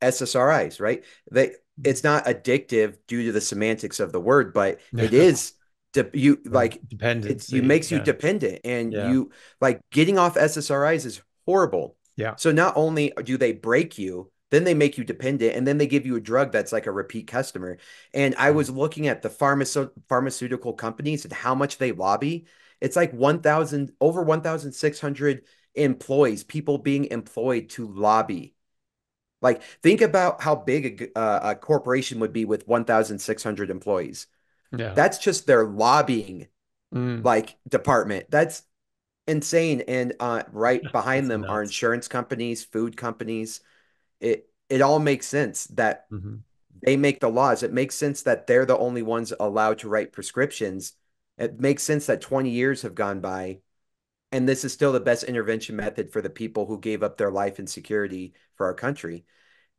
SSRIs, right? They Mhm. it's not addictive due to the semantics of the word, but it No, is you no. like it you Dependency. makes you Yeah. dependent and Yeah. you like getting off SSRIs is horrible. Yeah. So not only do they break you, then they make you dependent and then they give you a drug that's like a repeat customer. And I was Mhm. looking at the pharmaceutical companies and how much they lobby. It's like 1,000 over 1,600 employees, people being employed to lobby. Like, think about how big a corporation would be with 1,600 employees. Yeah. That's just their lobbying Mm. like department. That's insane. And right behind That's them are nuts. insurance companies, food companies. It all makes sense that Hmm. they make the laws. It makes sense that they're the only ones allowed to write prescriptions. It makes sense that 20 years have gone by, and this is still the best intervention method for the people who gave up their life and security for our country.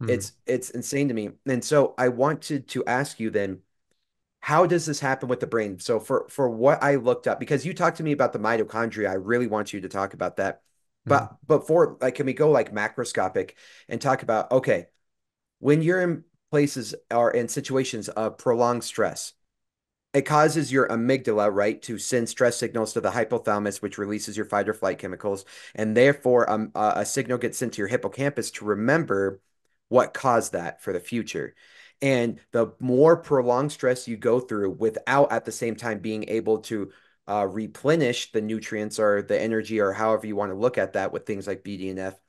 Mm. It's insane to me. And so I wanted to ask you then, how does this happen with the brain? So for what I looked up, because you talked to me about the mitochondria, I really want you to talk about that. Hmm. But before, like, can we go like macroscopic and talk about, okay, when you're in places or in situations of prolonged stress, it causes your amygdala, right, to send stress signals to the hypothalamus, which releases your fight or flight chemicals. And therefore, a signal gets sent to your hippocampus to remember what caused that for the future. And the more prolonged stress you go through without at the same time being able to replenish the nutrients or the energy or however you want to look at that with things like BDNF,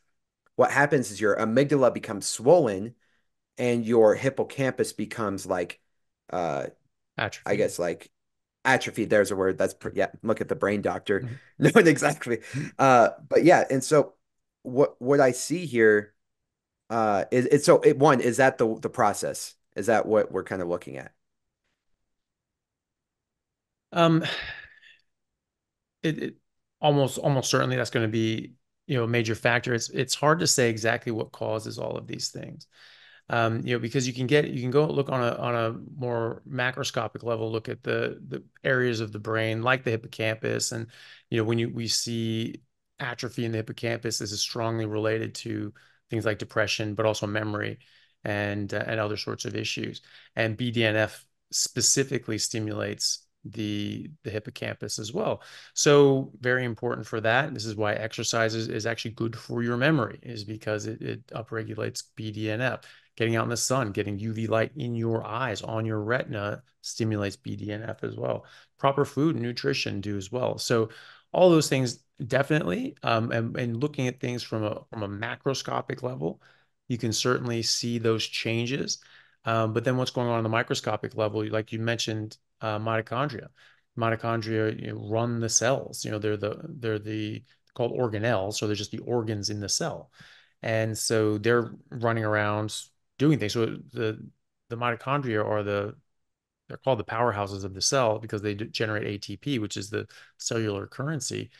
what happens is your amygdala becomes swollen and your hippocampus becomes like uh I Atrophy. guess like atrophy. There's a word that's yeah. Look at the brain doctor. Mhm. No, exactly. But yeah, and so what I see here is it's so it one is that the process is that what we're kind of looking at? Um, it almost certainly that's going to be, a major factor. It's hard to say exactly what causes all of these things. Because you can go look on a more macroscopic level, look at the areas of the brain like the hippocampus, and when we see atrophy in the hippocampus, this is strongly related to things like depression, but also memory and other sorts of issues. And BDNF specifically stimulates the hippocampus as well. So very important for that. This is why exercise is actually good for your memory, is because it upregulates BDNF. Getting out in the sun, getting UV light in your eyes, on your retina, stimulates BDNF as well. Proper food and nutrition do as well. So all those things definitely, and looking at things from a macroscopic level, you can certainly see those changes. But then what's going on the microscopic level, like you mentioned, mitochondria. Mitochondria, run the cells. They're called organelles, so they're just the organs in the cell. And so they're running around doing things. So the mitochondria are they're called the powerhouses of the cell because they generate ATP, which is the cellular currency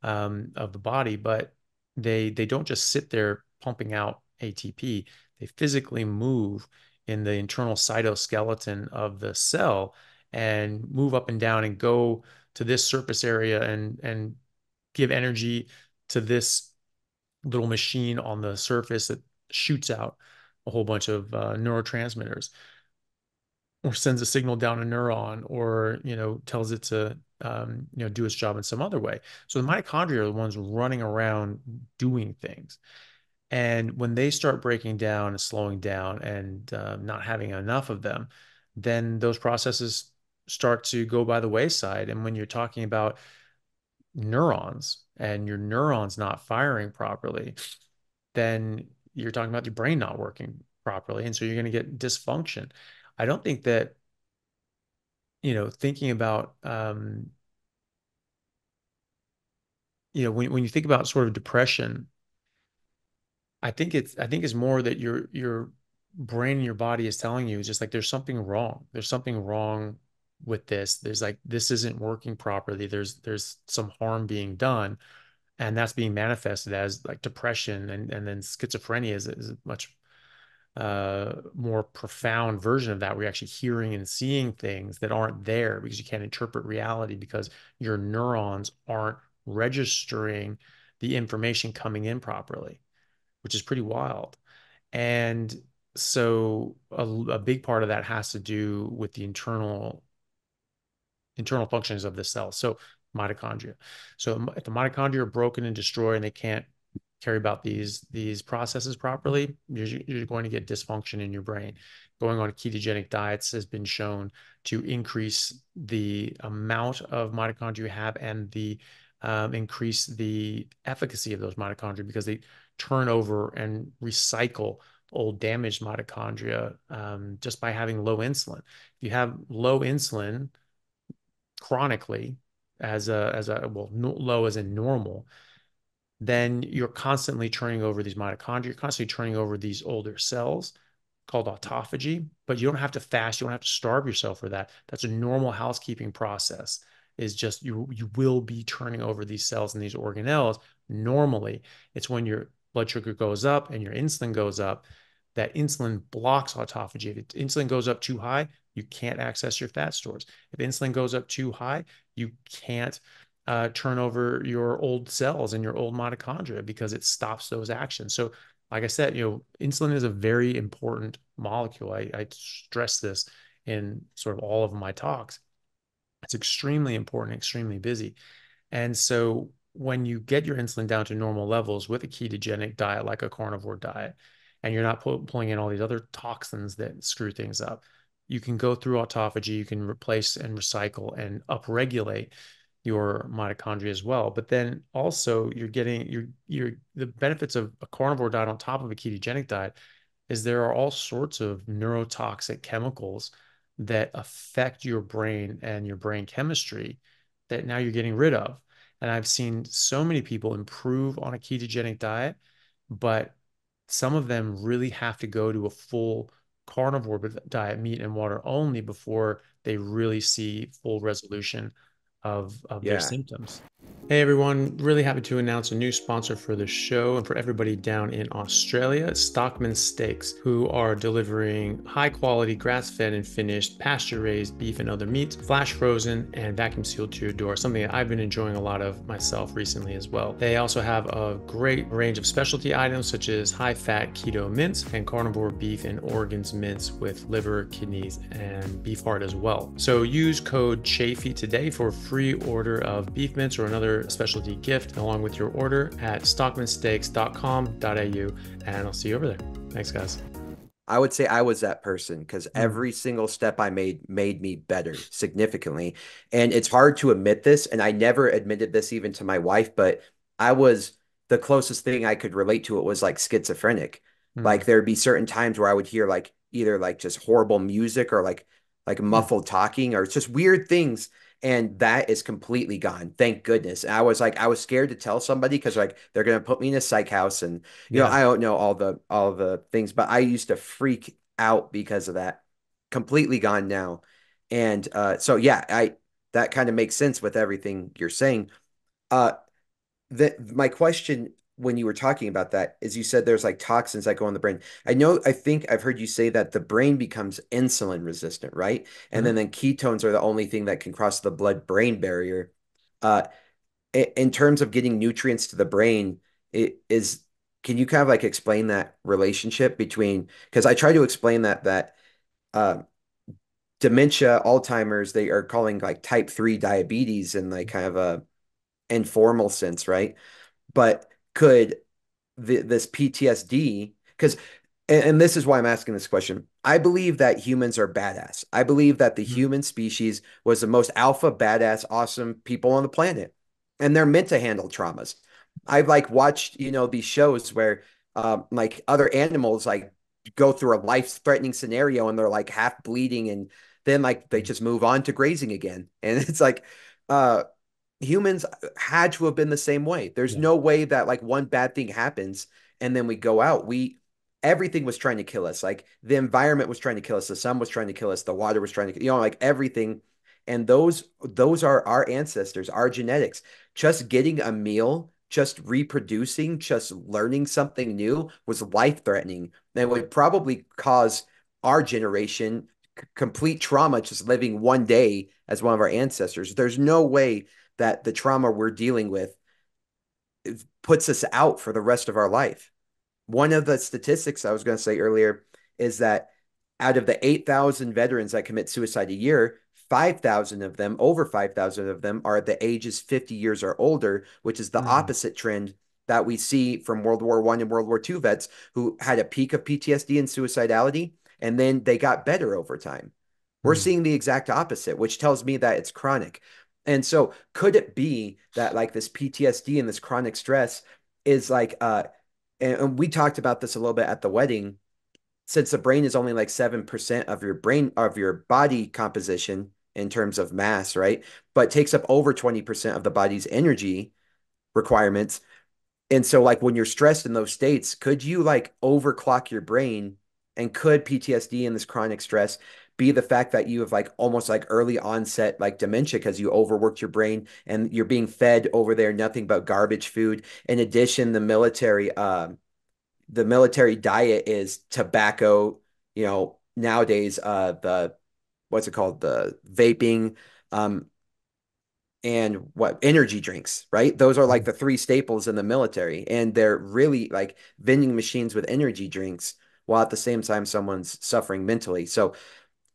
of the body. But they don't just sit there pumping out ATP. They physically move in the internal cytoskeleton of the cell and move up and down and go to this surface area and give energy to this little machine on the surface that shoots out a whole bunch of neurotransmitters or sends a signal down a neuron or tells it to do its job in some other way. So the mitochondria are the ones running around doing things. And when they start breaking down and slowing down and not having enough of them, then those processes start to go by the wayside. And when you're talking about neurons and your neurons not firing properly, then you're talking about your brain not working properly. And so you're going to get dysfunction. I don't think that, thinking about, when you think about sort of depression, I think it's more that your brain and your body is telling you, it's just like there's something wrong. There's something wrong with this. There's like this isn't working properly. There's some harm being done, and that's being manifested as like depression and then schizophrenia is a much more profound version of that, where you're actually hearing and seeing things that aren't there because you can't interpret reality because your neurons aren't registering the information coming in properly, which is pretty wild. And So a big part of that has to do with the internal functions of the cell. So mitochondria. So if the mitochondria are broken and destroyed and they can't carry about these processes properly, you're going to get dysfunction in your brain. Going on ketogenic diets has been shown to increase the amount of mitochondria you have and the increase the efficacy of those mitochondria because they turn over and recycle old damaged mitochondria just by having low insulin. If you have low insulin chronically as a well low as in normal, then you're constantly turning over these mitochondria, you're constantly turning over these older cells called autophagy, but you don't have to fast, you don't have to starve yourself for that. That's a normal housekeeping process. Is just you will be turning over these cells and these organelles normally. It's when your blood sugar goes up and your insulin goes up that insulin blocks autophagy. If insulin goes up too high, you can't access your fat stores. If insulin goes up too high, you can't turn over your old cells and your old mitochondria because it stops those actions. So, like I said, insulin is a very important molecule. I stress this in sort of all of my talks. It's extremely important, extremely busy. And so when you get your insulin down to normal levels with a ketogenic diet, like a carnivore diet, and you're not pulling in all these other toxins that screw things up, you can go through autophagy, you can replace and recycle and upregulate your mitochondria as well. But then also you're getting the benefits of a carnivore diet on top of a ketogenic diet is there are all sorts of neurotoxic chemicals that affect your brain and your brain chemistry that now you're getting rid of. And I've seen so many people improve on a ketogenic diet, but some of them really have to go to a full carnivore diet, meat and water only, before they really see full resolution of their Yeah. symptoms. Hey everyone, really happy to announce a new sponsor for the show and for everybody down in Australia, Stockman Steaks, who are delivering high quality grass fed and finished pasture raised beef and other meats, flash frozen and vacuum sealed to your door, something that I've been enjoying a lot of myself recently as well. They also have a great range of specialty items such as high fat keto mince and carnivore beef and organs mince with liver, kidneys, and beef heart as well. So use code CHAFEE today for a free order of beef mince or another specialty gift along with your order at stockmansteaks.com.au, and I'll see you over there. Thanks, guys. I would say I was that person because Mm, every single step I made me better significantly. And it's hard to admit this, and I never admitted this even to my wife, but I was the closest thing I could relate to it was like schizophrenic. mm, Like there'd be certain times where I would hear like either like just horrible music or like mm. muffled talking or it's just weird things. And that is completely gone. Thank goodness. And I was like, I was scared to tell somebody because like they're gonna put me in a psych house and Yeah. I don't know all the things, but I used to freak out because of that. Completely gone now. And so yeah, I that kind of makes sense with everything you're saying. Uh my question when you were talking about that is you said there's like toxins that go in the brain. I think I've heard you say that the brain becomes insulin resistant, right? And then Mhm. ketones are the only thing that can cross the blood-brain barrier. Uh in terms of getting nutrients to the brain, it is can you kind of like explain that relationship between because I try to explain that uh dementia, Alzheimer's, they are calling like type 3 diabetes in like kind of a informal sense, right? But could this PTSD, because and this is why I'm asking this question. I believe that humans are badass. I believe that the Mhm. human species was the most alpha, badass, awesome people on the planet. And they're meant to handle traumas. I've like watched, these shows where like other animals like go through a life-threatening scenario and they're like half bleeding and then like they just move on to grazing again. And it's like uh humans had to have been the same way. There's Yeah. no way that like one bad thing happens and then we go out. Everything was trying to kill us. Like the environment was trying to kill us. The sun was trying to kill us. The water was trying to, like everything. And those are our ancestors, our genetics. Just getting a meal, just reproducing, just learning something new was life threatening and would probably cause our generation complete trauma just living one day as one of our ancestors. There's no way that the trauma we're dealing with puts us out for the rest of our life. One of the statistics I was going to say earlier is that out of the 8,000 veterans that commit suicide a year, 5,000 of them, over 5,000 of them, are at the ages 50 years or older, which is the Mm, opposite trend that we see from World War I and World War II vets who had a peak of PTSD and suicidality, and then they got better over time. We're mm, seeing the exact opposite, which tells me that it's chronic. And so, could it be that like this PTSD and this chronic stress is like, and we talked about this a little bit at the wedding, since the brain is only like 7% of your brain, of your body composition in terms of mass, right? But takes up over 20% of the body's energy requirements. And so, like, when you're stressed in those states, could you like overclock your brain? And could PTSD and this chronic stress be the fact that you have like almost like early onset like dementia because you overworked your brain and you're being fed over there nothing but garbage food? In addition, the military diet is tobacco, nowadays, the what's it called? The vaping, um, and what energy drinks, right? Those are like mm. the three staples in the military. And they're really like vending machines with energy drinks while at the same time someone's suffering mentally. So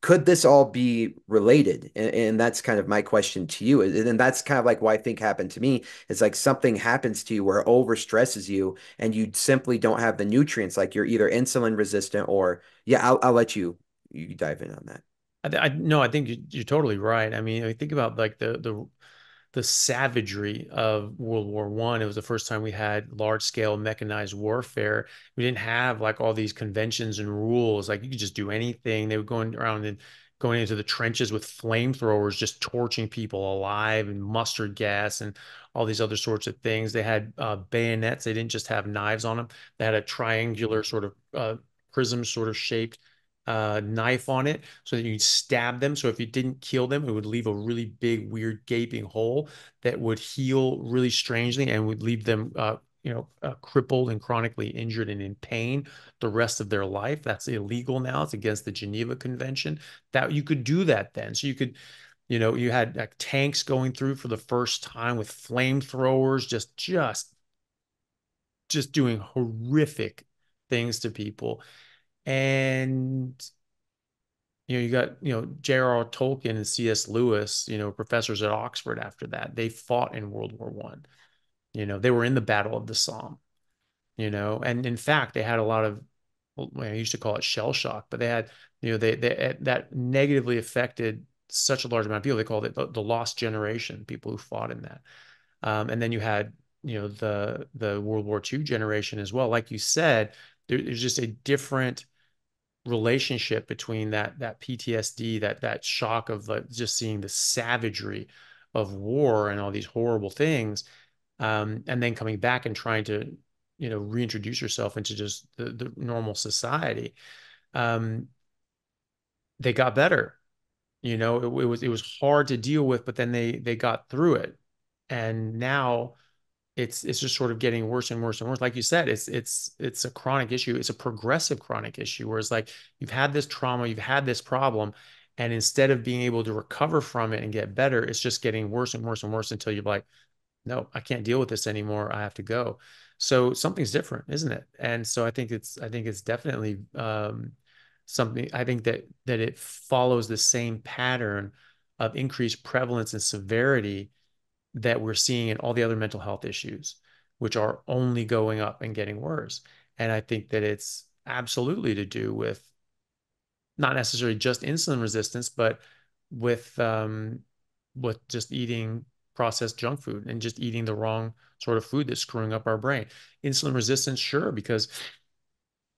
could this all be related? And that's kind of my question to you. And that's kind of like what I think happened to me. It's like something happens to you where it overstresses you and you simply don't have the nutrients. Like you're either insulin resistant or yeah, I'll let you dive in on that. No, I think you're totally right. I mean, I think about like the savagery of World War One. It was the first time we had large scale mechanized warfare. We didn't have like all these conventions and rules. Like you could just do anything. They were going around and going into the trenches with flamethrowers, just torching people alive, and mustard gas and all these other sorts of things. They had bayonets. They didn't just have knives on them. They had a triangular sort of prism sort of shaped knife on it so that you stab them. So if you didn't kill them, it would leave a really big, weird, gaping hole that would heal really strangely and would leave them, crippled and chronically injured and in pain the rest of their life. That's illegal now. It's against the Geneva Convention. That you could do that then. So you could, you had like tanks going through for the first time with flamethrowers, just doing horrific things to people. And you got, J.R.R. Tolkien and C.S. Lewis, professors at Oxford after that. They fought in World War One. They were in the Battle of the Somme, and in fact, they had a lot of, well, I used to call it shell shock, but they had, that negatively affected such a large amount of people. They called it the lost generation, people who fought in that. And then you had, the World War II generation as well. Like you said, there's just a different relationship between that PTSD, that shock of like just seeing the savagery of war and all these horrible things, and then coming back and trying to, reintroduce yourself into just the normal society. Um, they got better. It was hard to deal with, but then they got through it, and now it's just sort of getting worse and worse and worse. Like you said, it's a chronic issue. It's a progressive chronic issue, where it's like you've had this trauma, you've had this problem, and instead of being able to recover from it and get better, it's just getting worse and worse and worse until you're like, no, I can't deal with this anymore. I have to go. So something's different, isn't it? And so I think it's definitely something. I think that it follows the same pattern of increased prevalence and severity that we're seeing in all the other mental health issues, which are only going up and getting worse. And I think that it's absolutely to do with not necessarily just insulin resistance, but with just eating processed junk food and just eating the wrong sort of food that's screwing up our brain. Insulin resistance, sure, because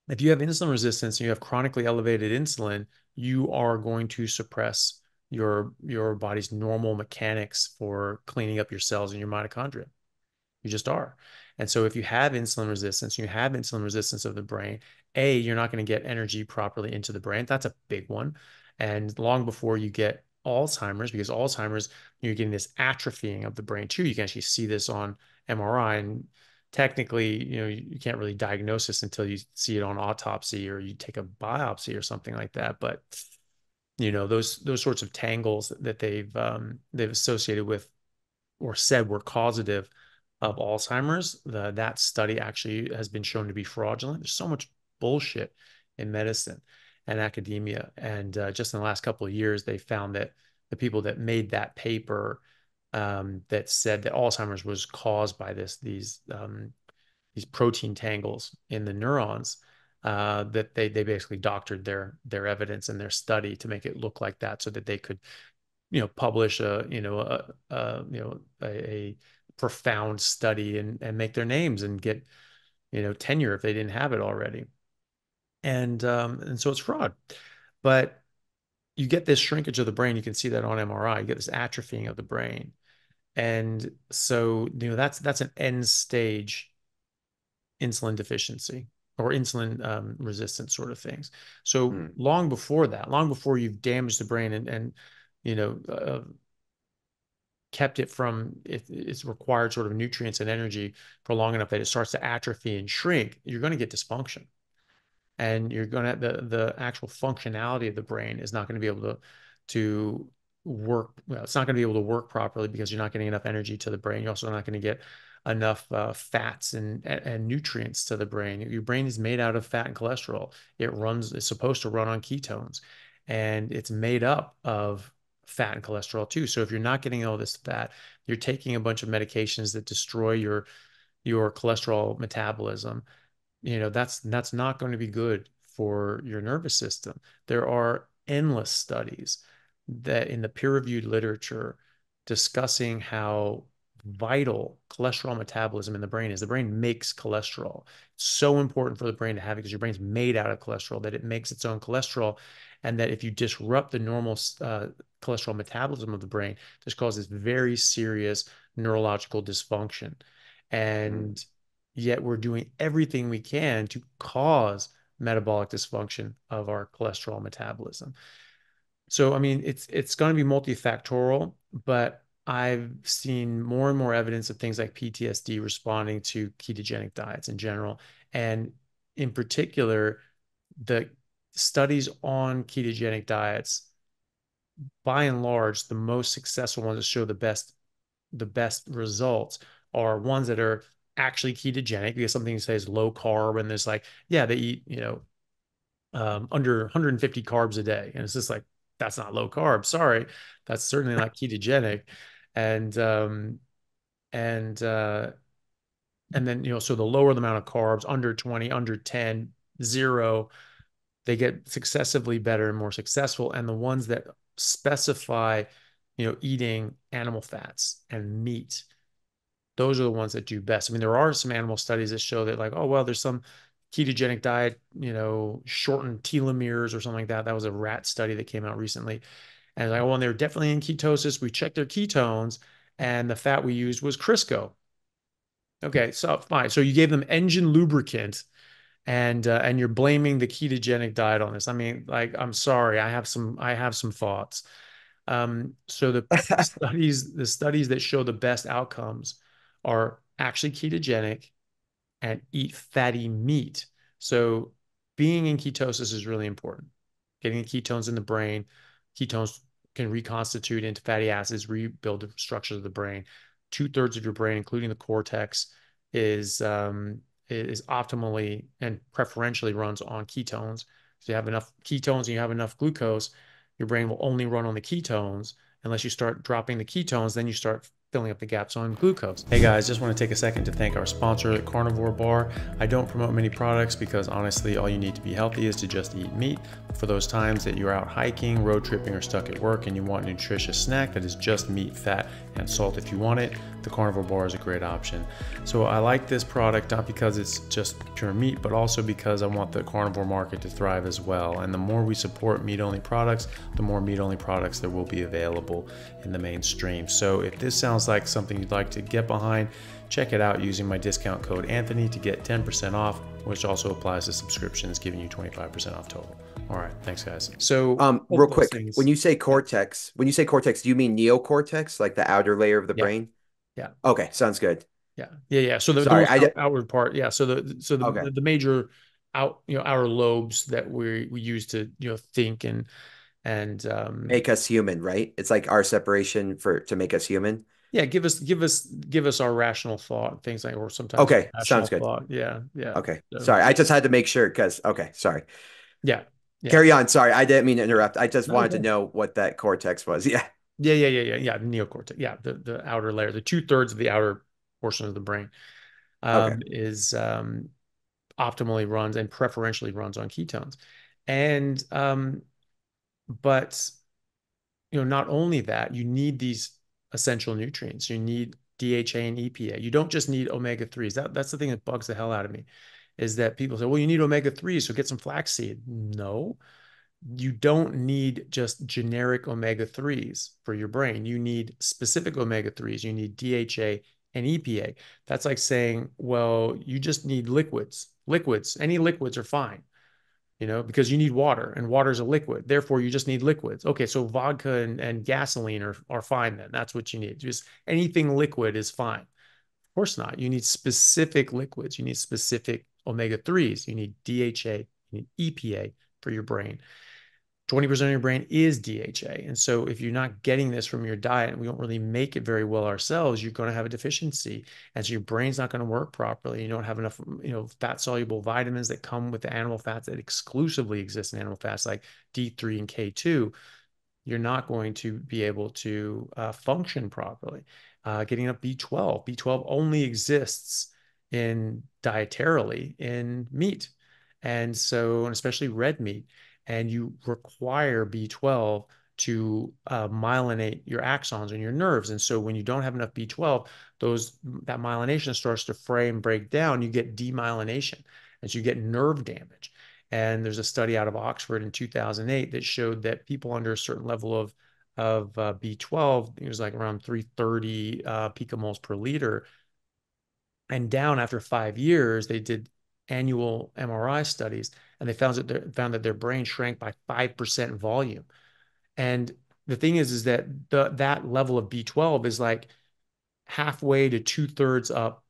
if you have insulin resistance and you have chronically elevated insulin, you are going to suppress your body's normal mechanics for cleaning up your cells in your mitochondria. You just are. And so if you have insulin resistance, you have insulin resistance of the brain, you're not going to get energy properly into the brain. That's a big one. And long before you get Alzheimer's, because Alzheimer's, you're getting this atrophying of the brain too. You can actually see this on MRI. And technically, you can't really diagnose this until you see it on autopsy or you take a biopsy or something like that. But those sorts of tangles that they've associated with or said were causative of Alzheimer's. That study actually has been shown to be fraudulent. There's so much bullshit in medicine and academia. And just in the last couple of years, they found that the people that made that paper that said that Alzheimer's was caused by these protein tangles in the neurons, that they basically doctored their evidence and their study to make it look like that, so that they could publish a profound study and make their names and get tenure if they didn't have it already. And so it's fraud. But you get this shrinkage of the brain. You can see that on MRI. You get this atrophying of the brain. And so, that's an end stage insulin deficiency or insulin resistant sort of things. So Hmm. long before that, long before you've damaged the brain and you know, kept it from its required sort of nutrients and energy for long enough that it starts to atrophy and shrink, you're going to get dysfunction. And you're going to the actual functionality of the brain is not going to be able to work. Well, it's not going to be able to work properly because you're not getting enough energy to the brain. You're also not going to get enough fats and nutrients to the brain. Your brain is made out of fat and cholesterol. It's supposed to run on ketones, and it's made up of fat and cholesterol too. So if you're not getting all this fat, you're taking a bunch of medications that destroy your cholesterol metabolism. That's not going to be good for your nervous system. There are endless studies that in the peer-reviewed literature discussing how vital cholesterol metabolism in the brain is. The brain makes cholesterol. It's so important for the brain to have it because your brain's made out of cholesterol, that it makes its own cholesterol, and that if you disrupt the normal cholesterol metabolism of the brain, this causes very serious neurological dysfunction. Hmm. And yet we're doing everything we can to cause metabolic dysfunction of our cholesterol metabolism. So, I mean, it's going to be multifactorial, but I've seen more and more evidence of things like PTSD responding to ketogenic diets in general. And in particular, the studies on ketogenic diets, by and large, the most successful ones that show the best results are ones that are actually ketogenic, because something says low carb and there's like, yeah, they eat, under 150 carbs a day. And it's just like, that's not low carb. Sorry. That's certainly not ketogenic. And, and, uh, and then, so the lower the amount of carbs, under 20, under 10, zero, they get successively better and more successful. And the ones that specify, eating animal fats and meat, those are the ones that do best. I mean, there are some animal studies that show that, like, oh, well, there's some ketogenic diet, shortened telomeres or something like that. That was a rat study that came out recently. And it's like, oh, and they're definitely in ketosis. We checked their ketones, and the fat we used was Crisco. Okay, so fine. So you gave them engine lubricant, and you're blaming the ketogenic diet on this. I mean, like, I'm sorry, I have some thoughts. So the studies that show the best outcomes are actually ketogenic and eat fatty meat. So being in ketosis is really important. Getting the ketones in the brain, ketones can reconstitute into fatty acids, rebuild the structures of the brain. Two-thirds of your brain, including the cortex, is optimally and preferentially runs on ketones. If you have enough ketones and you have enough glucose, your brain will only run on the ketones. Unless you start dropping the ketones, then you start filling up the gaps on glucose. Hey guys, just want to take a second to thank our sponsor, Carnivore Bar. I don't promote many products because honestly, all you need to be healthy is to just eat meat. For those times that you're out hiking, road tripping, or stuck at work and you want a nutritious snack that is just meat, fat, and salt if you want it, the Carnivore Bar is a great option. So I like this product not because it's just pure meat, but also because I want the carnivore market to thrive as well. And the more we support meat-only products, the more meat-only products there will be available in the mainstream. So if this sounds like something you'd like to get behind, check it out using my discount code Anthony to get 10% off, which also applies to subscriptions, giving you 25% off total. All right, thanks guys. So Real both those quick, things. when you say cortex, do you mean neocortex, like the outer layer of the Yeah, brain? yeah, Okay, sounds good. yeah. So the Sorry, most outward part, yeah. So okay. the major outer lobes that we use to think and Make us human, right? It's like our separation for to make us human. yeah, give us our rational thought, things like, or sometimes Okay, sounds irrational good. thought. Yeah, yeah. Okay. So Sorry, I just had to make sure because okay, sorry. Yeah. Yeah. Carry on. Sorry, I didn't mean to interrupt. I just No, wanted to no. know what that cortex was. Yeah. Yeah. Neocortex. Yeah. The outer layer, the two-thirds of the outer portion of the brain, Okay. is optimally runs and preferentially runs on ketones. And but not only that, you need these essential nutrients. You need DHA and EPA. You don't just need omega 3s. That's the thing that bugs the hell out of me, is that people say, well, you need omega 3s, so get some flaxseed. No, you don't need just generic omega 3s for your brain. You need specific omega 3s. You need DHA and EPA. That's like saying, well, you just need liquids. Liquids, any liquids are fine, because you need water, and water is a liquid. Therefore, you just need liquids. Okay, so vodka and gasoline are fine then. That's what you need. Just anything liquid is fine. Of course not. You need specific liquids. You need specific omega 3s. You need DHA, you need EPA for your brain. 20% of your brain is DHA. And so if you're not getting this from your diet, and we don't really make it very well ourselves, you're going to have a deficiency. And so your brain's not going to work properly. You don't have enough, fat soluble vitamins that come with the animal fats that exclusively exist in animal fats, like D3 and K2. You're not going to be able to function properly. Getting up B12. B12 only exists in dietarily in meat. And especially red meat. And you require B12 to myelinate your axons and your nerves. And so when you don't have enough B12, that myelination starts to fray and break down. You get demyelination, and so you get nerve damage. And there's a study out of Oxford in 2008 that showed that people under a certain level of B12, it was like around 330 picomoles per liter, and down after 5 years, they did annual MRI studies, and they found that their brain shrank by 5% volume. And the thing is that that level of B12 is like halfway to two-thirds up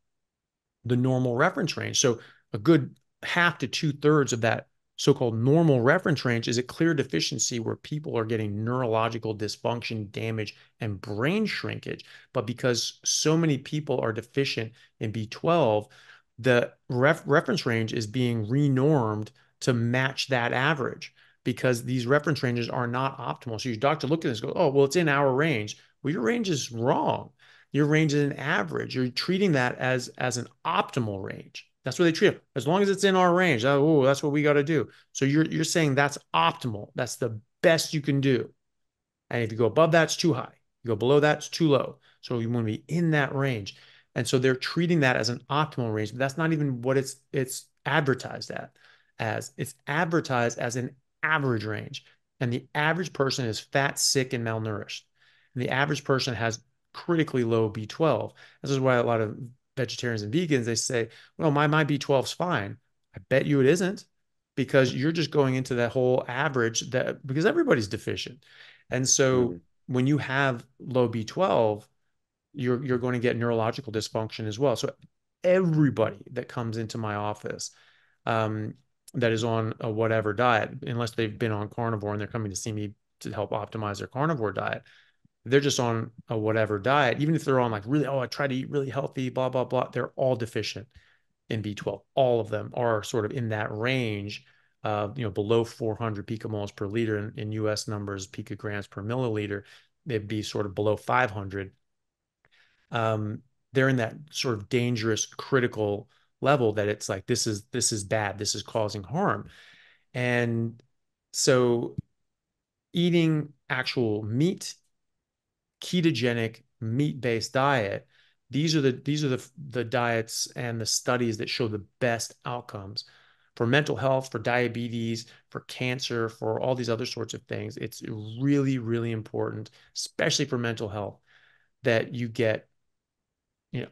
the normal reference range. So a good half to two-thirds of that so-called normal reference range is a clear deficiency where people are getting neurological dysfunction, damage, and brain shrinkage. But because so many people are deficient in B12, the reference range is being renormed to match that average, because these reference ranges are not optimal. So your doctor looked at this and goes, oh, well, it's in our range. Well, your range is wrong. Your range is an average. You're treating that as an optimal range. That's what they treat it. As long as it's in our range, oh, that's what we got to do. So you're saying that's optimal. That's the best you can do. And if you go above that, it's too high. You go below that, it's too low. So you want to be in that range. And so they're treating that as an optimal range, but that's not even what it's advertised as. It's advertised as an average range. And the average person is fat, sick, and malnourished. And the average person has critically low B12. This is why a lot of vegetarians and vegans, they say, well, my B12 is fine. I bet you it isn't, because you're just going into that whole average, that because everybody's deficient. And so Mhm. when you have low B12, you're going to get neurological dysfunction as well. So everybody that comes into my office, um, that is on a whatever diet, unless they've been on carnivore and they're coming to see me to help optimize their carnivore diet, they're just on a whatever diet. Even if they're on like really, oh, I try to eat really healthy, blah, blah, blah, they're all deficient in B12. All of them are sort of in that range of, below 400 picomoles per liter in US numbers, picograms per milliliter. They'd be sort of below 500. They're in that sort of dangerous, critical level that it's like, this is bad. This is causing harm. And so eating actual meat, ketogenic meat-based diet, these are the diets and the studies that show the best outcomes for mental health, for diabetes, for cancer, for all these other sorts of things. It's really, really important, especially for mental health, that you get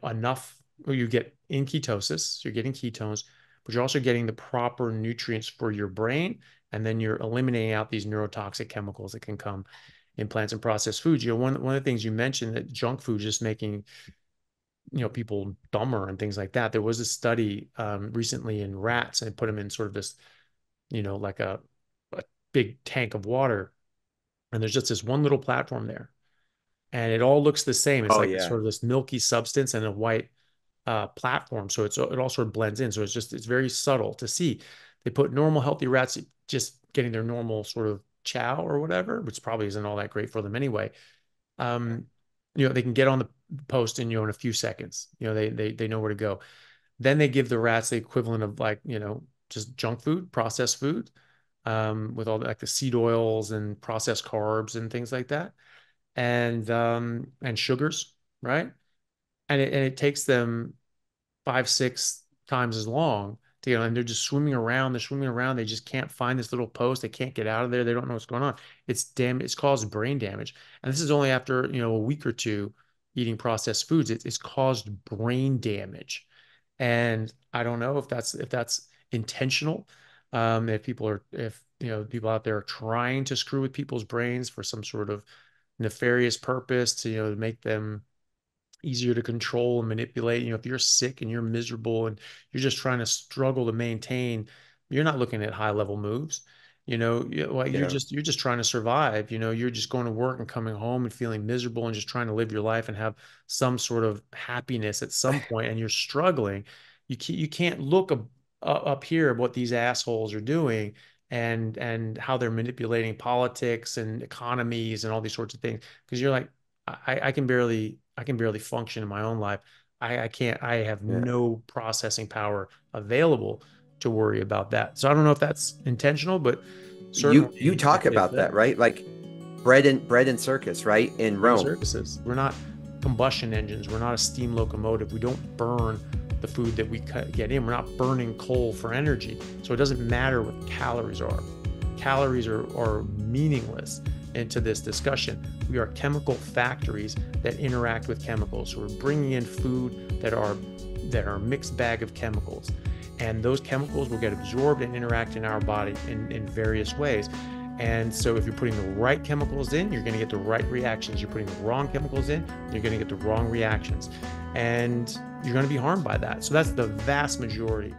enough, or you get in ketosis, so you're getting ketones, but you're also getting the proper nutrients for your brain, and then you're eliminating out these neurotoxic chemicals that can come in plants and processed foods. One of the things you mentioned, that junk food is just making people dumber and things like that. There was a study recently in rats, and they put them in sort of this, like a big tank of water, and there's just this one little platform there, and it all looks the same. It's Oh like yeah. sort of this milky substance and a white platform. So it all sort of blends in. So it's very subtle to see. They put normal healthy rats just getting their normal sort of chow or whatever, which probably isn't all that great for them anyway. Um, they can get on the post in a few seconds. They know where to go. Then they give the rats the equivalent of like, just junk food, processed food, with all like the seed oils and processed carbs and things like that, and sugars, right? And it takes them 5, 6 times as long to get on. And they're just swimming around. They're swimming around. They just can't find this little post. They can't get out of there. They don't know what's going on. It's caused brain damage. And this is only after, a week or two eating processed foods. It's caused brain damage. And I don't know if that's intentional. If people out there are trying to screw with people's brains for some sort of nefarious purpose to make them easier to control and manipulate. If you're sick and you're miserable and you're just trying to struggle to maintain, you're not looking at high level moves. Like you're Yeah. just trying to survive. You're just going to work and coming home and feeling miserable and just trying to live your life and have some sort of happiness at some point, and you're struggling. You can't look up here at what these assholes are doing and how they're manipulating politics and economies and all these sorts of things, because you're like, I can barely function in my own life. I can't, I have Yeah. no processing power available to worry about that. So I don't know if that's intentional, but You certainly talk it's about that, there. right? Like bread and circus, right? In We're in Rome. circuses. We're not combustion engines. We're not a steam locomotive. We don't burn the food that we get in. We're not burning coal for energy. So it doesn't matter what calories are. Calories are meaningless into this discussion. We are chemical factories that interact with chemicals. So we're bringing in food that are a mixed bag of chemicals. And those chemicals will get absorbed and interact in our body in various ways. And so if you're putting the right chemicals in, you're going to get the right reactions. You're putting the wrong chemicals in, you're going to get the wrong reactions. And you're going to be harmed by that. So that's the vast majority